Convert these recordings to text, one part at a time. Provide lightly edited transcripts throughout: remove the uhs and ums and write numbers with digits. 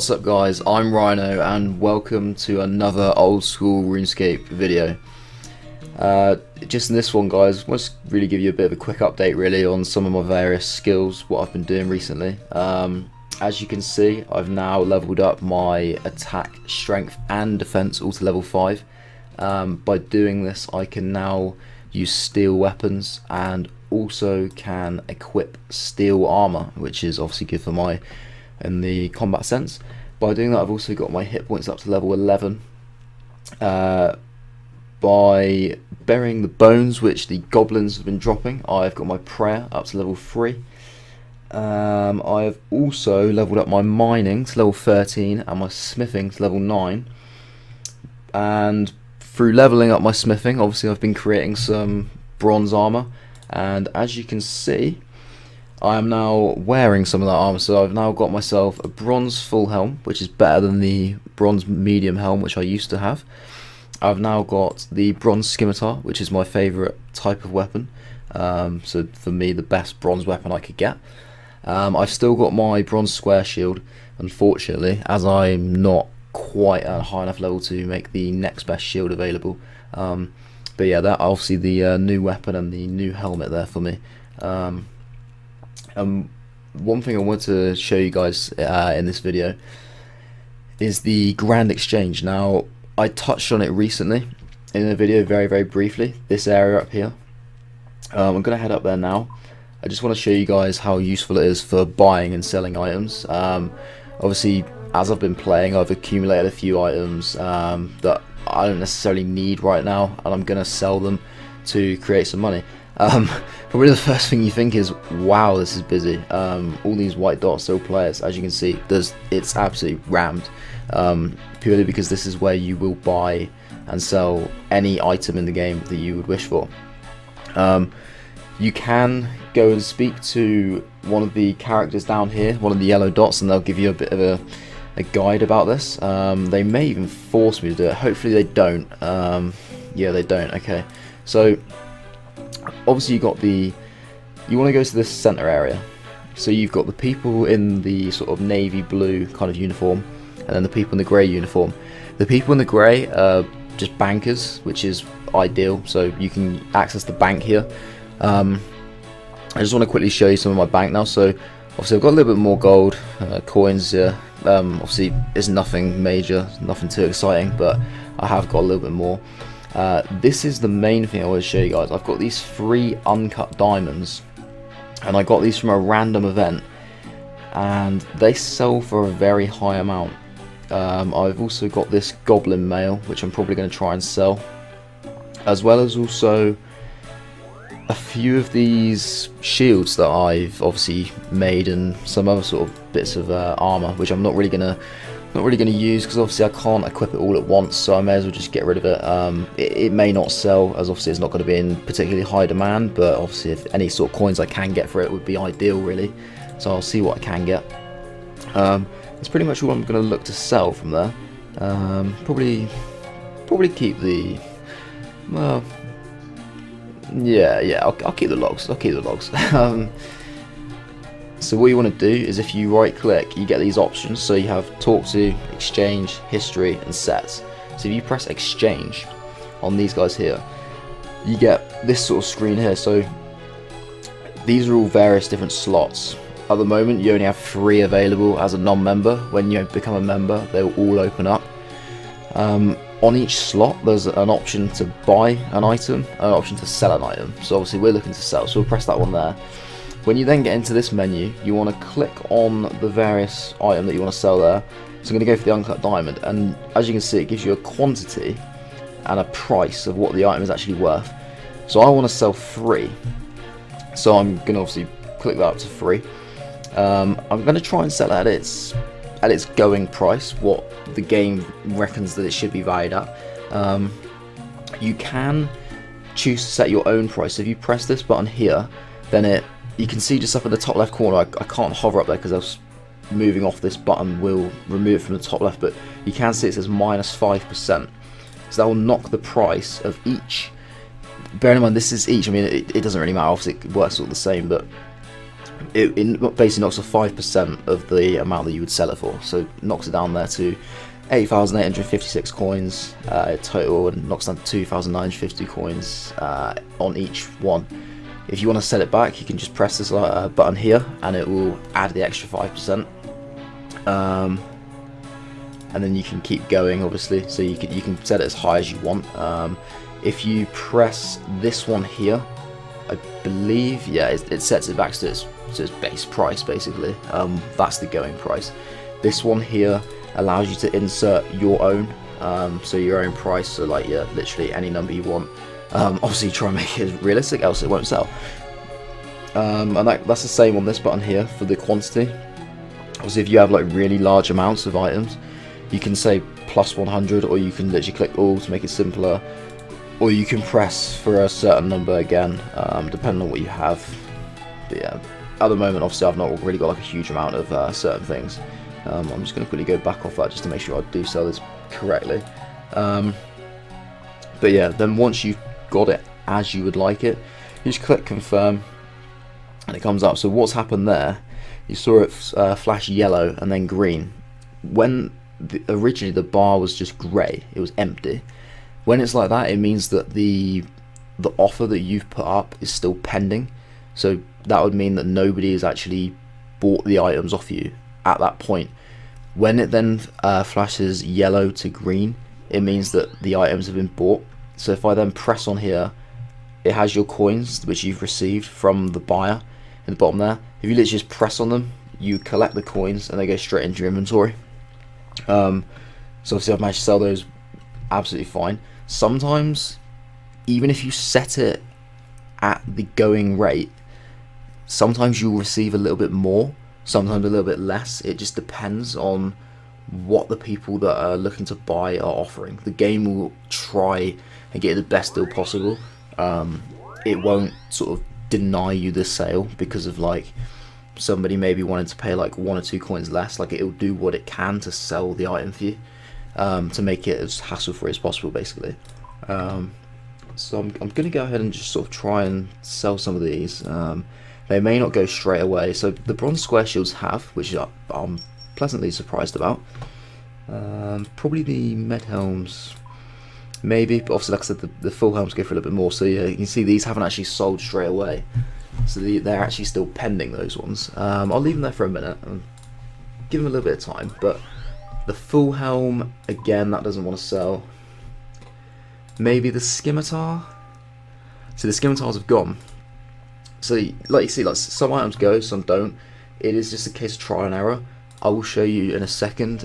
What's up guys, I'm Rhino and welcome to another old school RuneScape video. Just in this one guys, I want to really give you a bit of a quick update really on some of my various skills, what I've been doing recently. As you can see, I've now leveled up my attack, strength and defense all to level 5. By doing this I can now use steel weapons and also can equip steel armor, which is obviously good for my in the combat sense. By doing that I've also got my hit points up to level 11. By burying the bones which the goblins have been dropping, I've got my prayer up to level 3. I've also leveled up my mining to level 13 and my smithing to level 9. And through leveling up my smithing, obviously I've been creating some bronze armor, and as you can see I am now wearing some of that armor. So I've now got myself a bronze full helm, which is better than the bronze medium helm which I used to have. I've now got the bronze scimitar, which is my favourite type of weapon, so for me the best bronze weapon I could get. I've still got my bronze square shield, unfortunately, as I'm not quite at a high enough level to make the next best shield available. But yeah, that obviously the new weapon and the new helmet there for me. One thing I want to show you guys in this video is the Grand Exchange. Now, I touched on it recently in a video very briefly, this area up here. I'm going to head up there now. I just want to show you guys how useful it is for buying and selling items. Obviously, as I've been playing, I've accumulated a few items that I don't necessarily need right now, and I'm going to sell them to create some money. Probably the first thing you think is, wow, this is busy. All these white dots are all players. As you can see, it's absolutely rammed, purely because this is where you will buy and sell any item in the game that you would wish for. You can go and speak to one of the characters down here, one of the yellow dots, and they'll give you a bit of a guide about this. They may even force me to do it. Hopefully they don't. Yeah, they don't. Okay, so obviously you want to go to this center area. So you've got the people in the sort of navy blue kind of uniform, and then the people in the grey uniform. The people in the grey are just bankers, which is ideal, so you can access the bank here. I just want to quickly show you some of my bank now. So obviously I've got a little bit more gold coins here. Obviously it's nothing major, nothing too exciting, but I have got a little bit more. This is the main thing I want to show you guys. I've got these 3 uncut diamonds, and I got these from a random event, and they sell for a very high amount. I've also got this goblin mail, which I'm probably going to try and sell, as well as also a few of these shields that I've obviously made, and some other sort of bits of armor, which I'm not really gonna use, because obviously I can't equip it all at once, so I may as well just get rid of it. It may not sell, as obviously it's not going to be in particularly high demand, but obviously if any sort of coins I can get for it would be ideal really, so I'll see what I can get. That's pretty much all I'm going to look to sell from there. Probably keep the, well, yeah, I'll keep the logs. So what you want to do is, if you right click, you get these options. So you have talk to, exchange, history and sets. So if you press exchange on these guys here, you get this sort of screen here. So these are all various different slots. At the moment you only have 3 available as a non-member. When you become a member they'll all open up. On each slot there's an option to buy an item and an option to sell an item. So obviously we're looking to sell, so we'll press that one there. When you then get into this menu, you want to click on the various item that you want to sell there. So I'm going to go for the uncut diamond, and as you can see it gives you a quantity and a price of what the item is actually worth. So I want to sell 3, so I'm going to obviously click that up to 3. I'm going to try and sell it at its going price, what the game reckons that it should be valued at. You can choose to set your own price. So if you press this button here, then you can see just up at the top left corner, I can't hover up there because else moving off this button will remove it from the top left, but you can see it says -5%. So that will knock the price of each. Bearing in mind this is each, I mean it doesn't really matter, obviously it works all the same, but it basically knocks off 5% of the amount that you would sell it for. So it knocks it down there to 8,856 coins total, and knocks down to 2,950 coins on each one. If you want to sell it back, you can just press this button here, and it will add the extra 5%. And then you can keep going, obviously. So you can set it as high as you want. If you press this one here, I believe, yeah, it sets it back to its base price, basically. That's the going price. This one here allows you to insert your own, so your own price, so like, yeah, literally any number you want. Obviously try and make it realistic, else it won't sell. And that's the same on this button here for the quantity. Obviously if you have like really large amounts of items, you can say plus 100, or you can literally click all to make it simpler, or you can press for a certain number again, depending on what you have. But yeah, at the moment obviously I've not really got like a huge amount of certain things. I'm just going to quickly go back off that just to make sure I do sell this correctly. But yeah, then once you've got it as you would like it, you just click confirm and it comes up. So what's happened there, you saw it flash yellow and then green. When originally the bar was just grey, it was empty. When it's like that, it means that the offer that you've put up is still pending. So that would mean that nobody has actually bought the items off you at that point. When it then flashes yellow to green, it means that the items have been bought. So if I then press on here, it has your coins which you've received from the buyer in the bottom there. If you literally just press on them, you collect the coins and they go straight into your inventory. So obviously I've managed to sell those absolutely fine. Sometimes, even if you set it at the going rate, sometimes you'll receive a little bit more, sometimes a little bit less. It just depends on what the people that are looking to buy are offering. The game will try and get the best deal possible. It won't sort of deny you the sale because of like somebody maybe wanted to pay like 1 or 2 coins less. Like, it'll do what it can to sell the item for you, to make it as hassle-free as possible, basically. So I'm going to go ahead and just sort of try and sell some of these. They may not go straight away. So the bronze square shields have, which I'm pleasantly surprised about. Probably the med helms, maybe, but obviously, like I said, the full helms go for a little bit more. So yeah, you can see these haven't actually sold straight away. So they're actually still pending, those ones. I'll leave them there for a minute and give them a little bit of time. But the full helm, again, that doesn't want to sell. Maybe the scimitar. So the scimitars have gone. So like you see, like some items go, some don't. It is just a case of trial and error. I will show you in a second.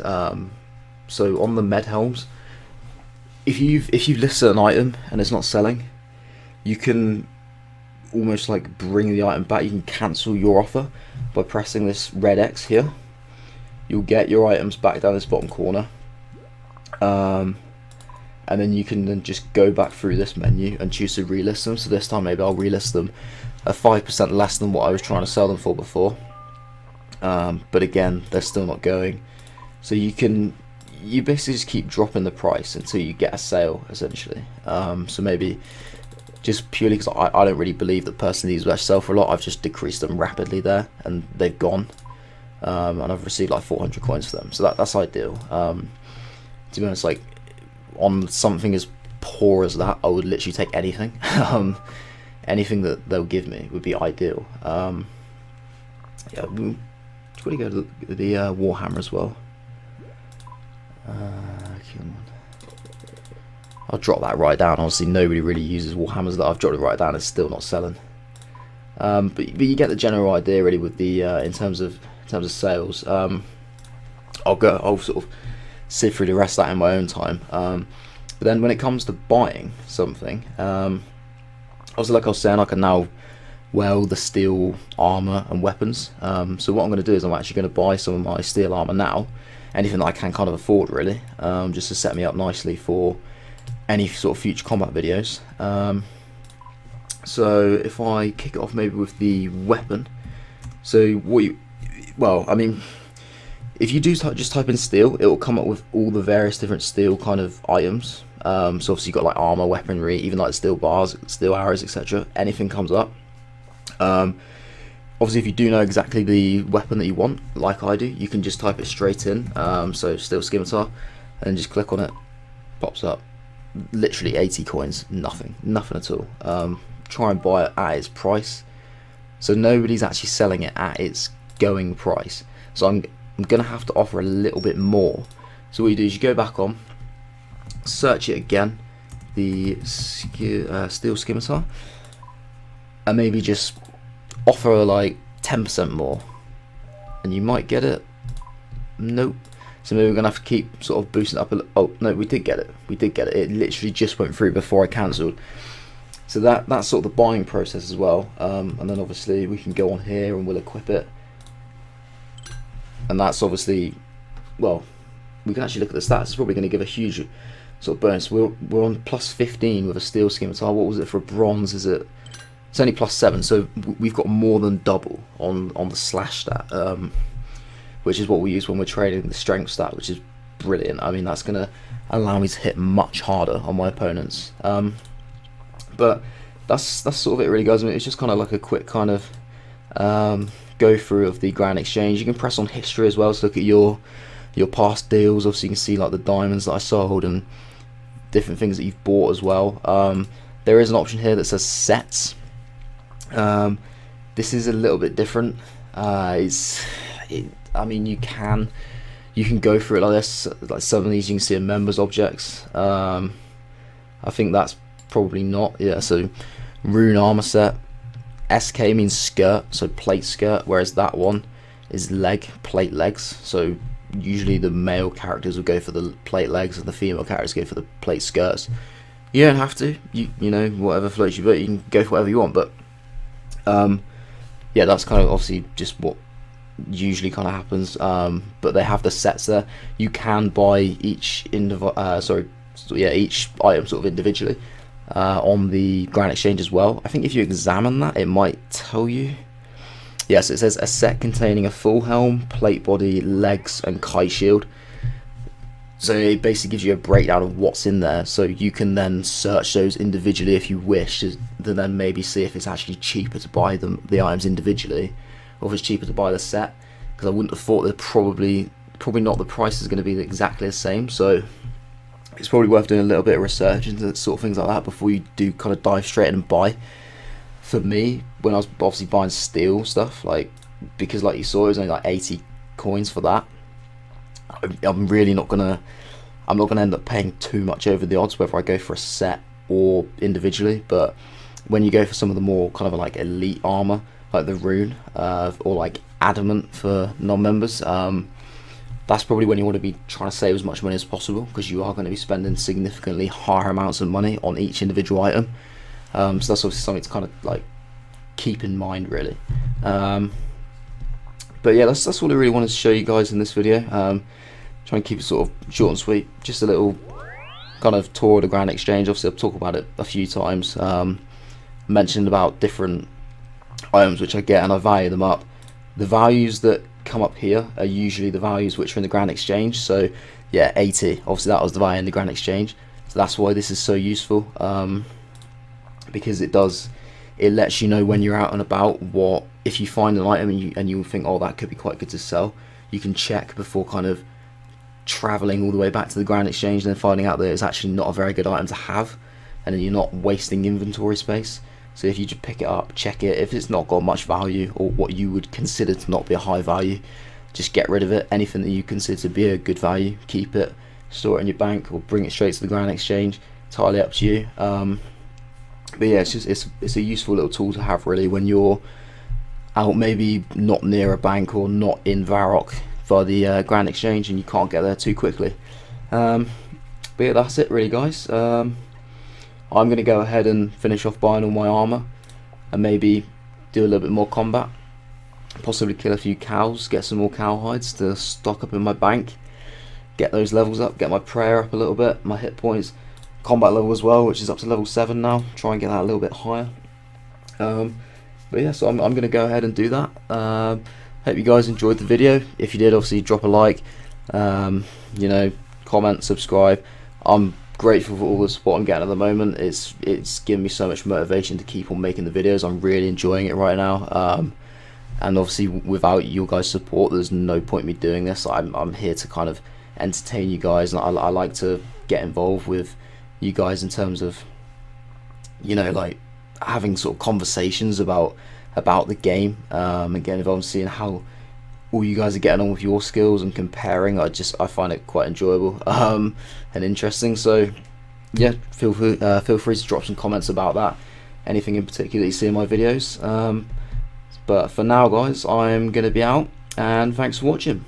So on the med helms, if you've listed an item and it's not selling, you can almost like bring the item back. You can cancel your offer by pressing this red X here. You'll get your items back down this bottom corner, and then you can then just go back through this menu and choose to relist them. So this time maybe I'll relist them at 5% less than what I was trying to sell them for before. But again, they're still not going. So you basically just keep dropping the price until you get a sale, essentially. So maybe just purely because I don't really believe that personally these will actually sell for a lot, I've just decreased them rapidly there and they've gone. And I've received like 400 coins for them, so that's ideal. To be honest, like on something as poor as that, I would literally take anything. Anything that they'll give me would be ideal. Yeah, we've got to go to the Warhammer as well. Come on. I'll drop that right down. Obviously, nobody really uses Warhammers. That I've dropped it right down. It's still not selling. But you get the general idea really with the in terms of sales. I'll sort of sift through the rest of that in my own time. But then when it comes to buying something, also like I was saying, I can now weld the steel armor and weapons. So what I'm going to do is I'm actually going to buy some of my steel armor now, anything that I can kind of afford really, just to set me up nicely for any sort of future combat videos. So if I kick it off maybe with the weapon, so I mean, if you do just type in steel, it will come up with all the various different steel kind of items. So obviously you've got like armor, weaponry, even like steel bars, steel arrows, etc. Anything comes up. On Obviously, if you do know exactly the weapon that you want, like I do, you can just type it straight in. So steel scimitar, and just click on it, pops up. Literally 80 coins, nothing at all. Try and buy it at its price. So nobody's actually selling it at its going price. So I'm gonna have to offer a little bit more. So what you do is you go back on, search it again, the steel scimitar, and maybe just offer like 10% more, and you might get it. Nope. So maybe we're gonna have to keep sort of boosting up a little. Oh no, we did get it. It literally just went through before I cancelled. So that's sort of the buying process as well. And then obviously we can go on here and we'll equip it. And that's obviously, well, we can actually look at the stats. It's probably going to give a huge sort of bonus. We're on plus 15 with a steel scimitar. What was it for a bronze? It's only plus 7, so we've got more than double on the slash stat, which is what we use when we're trading the strength stat, which is brilliant. I mean, that's going to allow me to hit much harder on my opponents. But that's sort of it really, guys. I mean, it's just kind of like a quick kind of go through of the Grand Exchange. You can press on history as well to look at your past deals. Obviously, you can see like the diamonds that I sold and different things that you've bought as well. There is an option here that says sets. This is a little bit different. I mean, you can go through it like this. Like some of these you can see are members objects. I think that's probably not. Yeah, so rune armor set. SK means skirt, so plate skirt, whereas that one is leg, plate legs. So usually the male characters will go for the plate legs and the female characters go for the plate skirts. You don't have to. You know, whatever floats your boat, you can go for whatever you want. But yeah, that's kind of obviously just what usually kind of happens. But they have the sets there. You can buy each each item sort of individually on the Grand Exchange as well. I think if you examine that, it might tell you. Yes, it says a set containing a full helm, plate body, legs, and kite shield. So it basically gives you a breakdown of what's in there, so you can then search those individually if you wish, to then maybe see if it's actually cheaper to buy the items individually, or if it's cheaper to buy the set. Because I wouldn't have thought that probably not the price is going to be exactly the same. So it's probably worth doing a little bit of research into sort of things like that before you do kind of dive straight in and buy. For me, when I was obviously buying steel stuff, because like you saw, it was only like 80 coins for that. I'm not gonna end up paying too much over the odds whether I go for a set or individually. But when you go for some of the more kind of like elite armor, like the rune or like adamant for non-members, that's probably when you want to be trying to save as much money as possible, because you are going to be spending significantly higher amounts of money on each individual item. So that's obviously something to kind of like keep in mind, really. But yeah, that's all I really wanted to show you guys in this video. Try and keep it sort of short and sweet. Just a little kind of tour of the Grand Exchange. Obviously, I've talked about it a few times. Mentioned about different items which I get and I value them up. The values that come up here are usually the values which are in the Grand Exchange. So yeah, 80. Obviously, that was the value in the Grand Exchange. So that's why this is so useful. Because it lets you know when you're out and about what, if you find an item and you think, oh, that could be quite good to sell, you can check before kind of traveling all the way back to the Grand Exchange and then finding out that it's actually not a very good item to have, and then you're not wasting inventory space. So if you just pick it up, check it, if it's not got much value or what you would consider to not be a high value, just get rid of it. Anything that you consider to be a good value, keep it, store it in your bank, or bring it straight to the Grand Exchange. Entirely up to you. But yeah, it's a useful little tool to have, really, when you're out maybe not near a bank or not in Varrock for the Grand Exchange and you can't get there too quickly. But yeah, that's it really, guys. I'm going to go ahead and finish off buying all my armor and maybe do a little bit more combat, possibly kill a few cows, get some more cow hides to stock up in my bank, get those levels up, get my prayer up a little bit, my hit points, combat level as well, which is up to level 7 now. Try and get that a little bit higher. But yeah, so I'm going to go ahead and do that. Hope you guys enjoyed the video. If you did, obviously drop a like, you know, comment, subscribe. I'm grateful for all the support I'm getting at the moment. It's given me so much motivation to keep on making the videos. I'm really enjoying it right now. and obviously without your guys' support, there's no point in me doing this. I'm here to kind of entertain you guys, and I like to get involved with you guys in terms of, you know, like having sort of conversations about the game, and getting involved and seeing how all you guys are getting on with your skills and comparing. I find it quite enjoyable and interesting. So yeah, feel free to drop some comments about that, anything in particular you see in my videos. But for now guys, I'm gonna be out, and thanks for watching.